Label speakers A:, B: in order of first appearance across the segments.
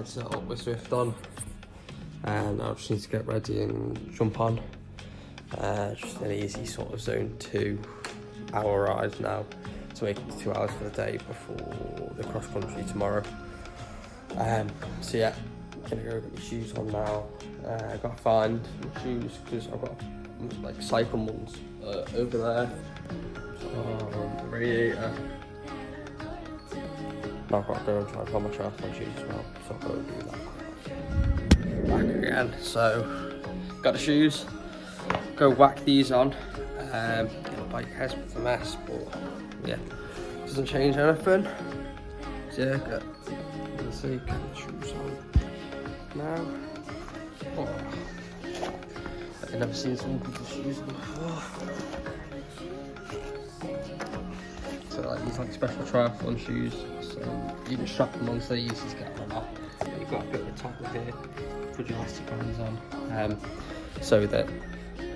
A: set up with Zwift on, and I just need to get ready and jump on. Just an easy sort of zone 2 hour ride now to make it 2 hours for the day before the cross country tomorrow. So yeah, gonna go get my shoes on now. I've got to find my shoes because I've got like cycle ones over there on the radiator. Now I've got to go and try and find my triathlon shoes as well, so I'll go and do that. Back again, so got the shoes, go whack these on. The bike has been a mess, but yeah, doesn't change anything. So yeah, get the shoes on now. Oh. I've never seen someone put the shoes on before. So like these like special triathlon shoes, so you can strap them on so they're easy to get them off. But you've got a bit of a toggle here, put your elastic bands on, so that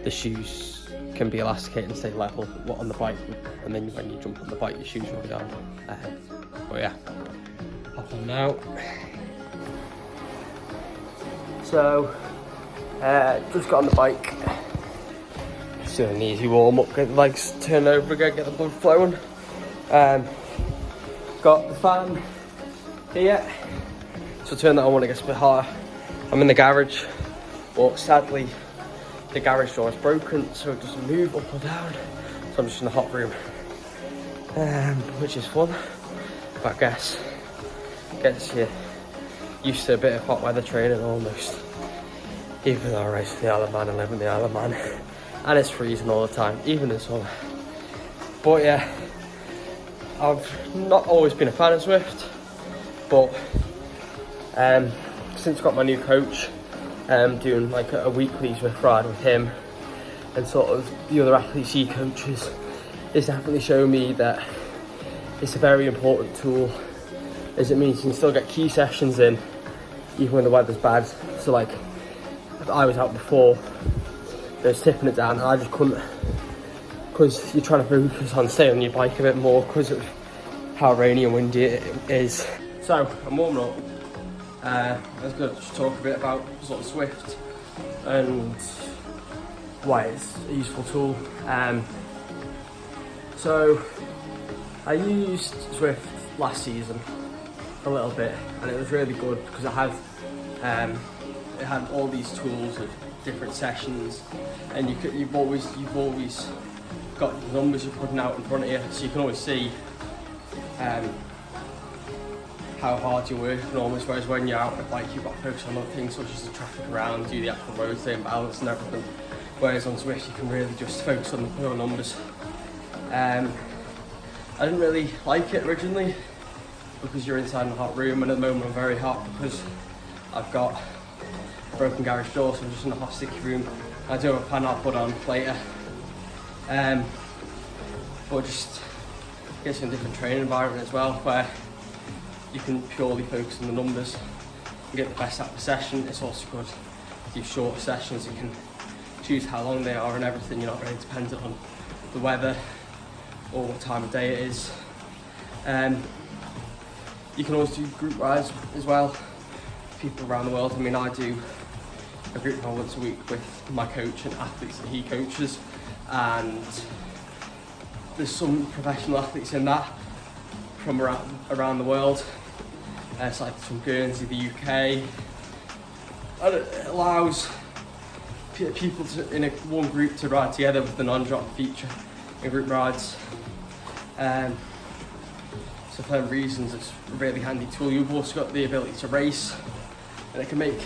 A: the shoes can be elasticated and stay level on the bike, and then when you jump on the bike your shoes will be on. But yeah, hop on now. So just got on the bike, just doing an easy warm up, get the legs turned over again, get the blood flowing. Got the fan here, so turn that on when it gets a bit hotter. I'm in the garage, but sadly the garage door is broken, so it doesn't move up or down, so I'm just in the hot room, which is fun, but I guess gets you used to a bit of hot weather training almost. Even though I race in the Isle of Man and live in the Isle of Man, and it's freezing all the time, even in summer. But yeah, I've not always been a fan of Zwift, but since I got my new coach, doing like a weekly Zwift ride with him and sort of the other athletes he coaches, it's definitely shown me that it's a very important tool, as it means you can still get key sessions in even when the weather's bad. So like, I was out before, they was tipping it down, and I just couldn't, because you're trying to focus on staying on your bike a bit more because of how rainy and windy it is. So I'm warming up. I was going to just talk a bit about sort of Zwift and why it's a useful tool. So I used Zwift last season a little bit, and it was really good because it had all these tools of different sessions, and you've always got the numbers you're putting out in front of you, so you can always see how hard you're working almost, whereas when you're out on a bike you've got to focus on other things such as the traffic around you, the actual road staying balance and everything, whereas on Zwift you can really just focus on the pure numbers. I didn't really like it originally because you're inside in a hot room, and at the moment I'm very hot because I've got a broken garage door, so I'm just in a hot sticky room. I do have a fan I'll put on later, but just gets you in a different training environment as well, where you can purely focus on the numbers and get the best out of the session. It's also good to do shorter sessions. You can choose how long they are and everything. You're not really dependent on the weather or what time of day it is. You can always do group rides as well, people around the world. I mean, I do a group ride once a week with my coach and athletes that he coaches, and there's some professional athletes in that from around the world. It's like from Guernsey, the UK. And it allows people to, in one group, to ride together with the non-drop feature in group rides. So for them reasons, it's a really handy tool. You've also got the ability to race, and it can make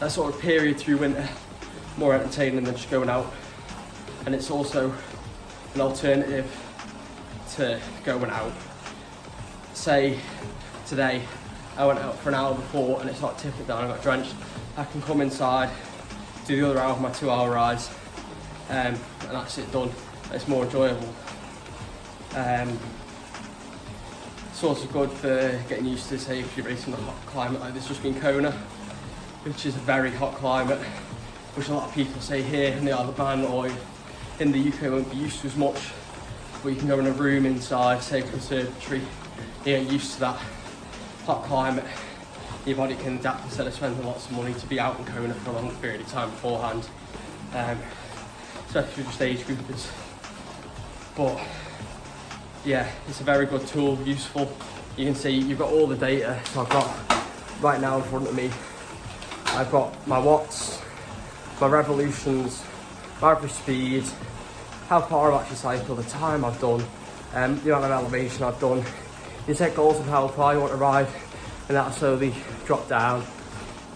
A: that sort of period through winter more entertaining than just going out. And it's also an alternative to going out. Say today I went out for an hour before and it's not tipping down, I got drenched. I can come inside, do the other hour of my 2 hour rides, and that's it done. It's more enjoyable. It's also good for getting used to, say, if you're racing in a hot climate like this, just in Kona, which is a very hot climate, which a lot of people say here in the Isle of Man or in the UK won't be used to as much. But you can go in a room inside, say a conservatory, you get used to that hot climate. your body can adapt instead of spending lots of money to be out in Kona for a long period of time beforehand, especially with just age groupers. But yeah, it's a very good tool, useful. You can see you've got all the data. So I've got right now in front of me, I've got my watts, my revolutions, my average speed, how far I've actually cycled, the time I've done, the amount of elevation I've done. You set goals of how far you want to ride, and that'll slowly drop down.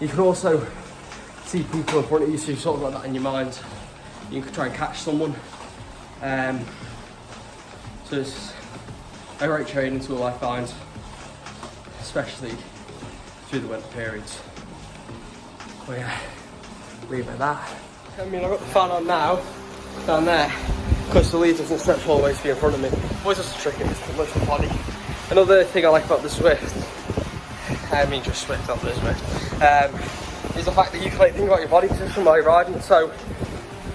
A: You can also see people in front of you, so you sort of got that in your mind. You can try and catch someone. So it's a great training tool, I find, especially through the winter periods. But yeah, leave it at that. I mean, I've got the fan on now, down there, because the lead doesn't stretch all the way to be in front of me. Always just a trick, it's too much of the body. Another thing I like about the Zwift, I mean just Zwift, not the Zwift, is the fact that you can like, think about your body position while you're riding. So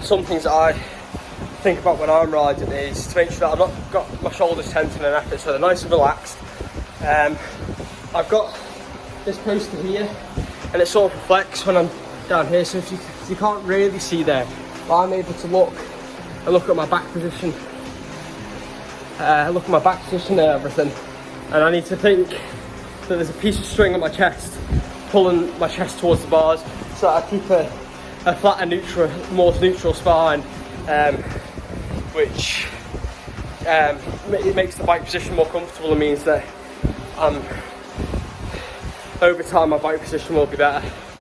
A: some things that I think about when I'm riding is to make sure that I've not got my shoulders tense in an effort, so they're nice and relaxed. I've got this poster here, and it sort of reflects when I'm down here, so if you can't really see there, but I'm able to look at my back position, and everything, and I need to think that there's a piece of string on my chest pulling my chest towards the bars, so I keep a flat and neutral, more neutral spine, which it makes the bike position more comfortable and means that over time my bike position will be better.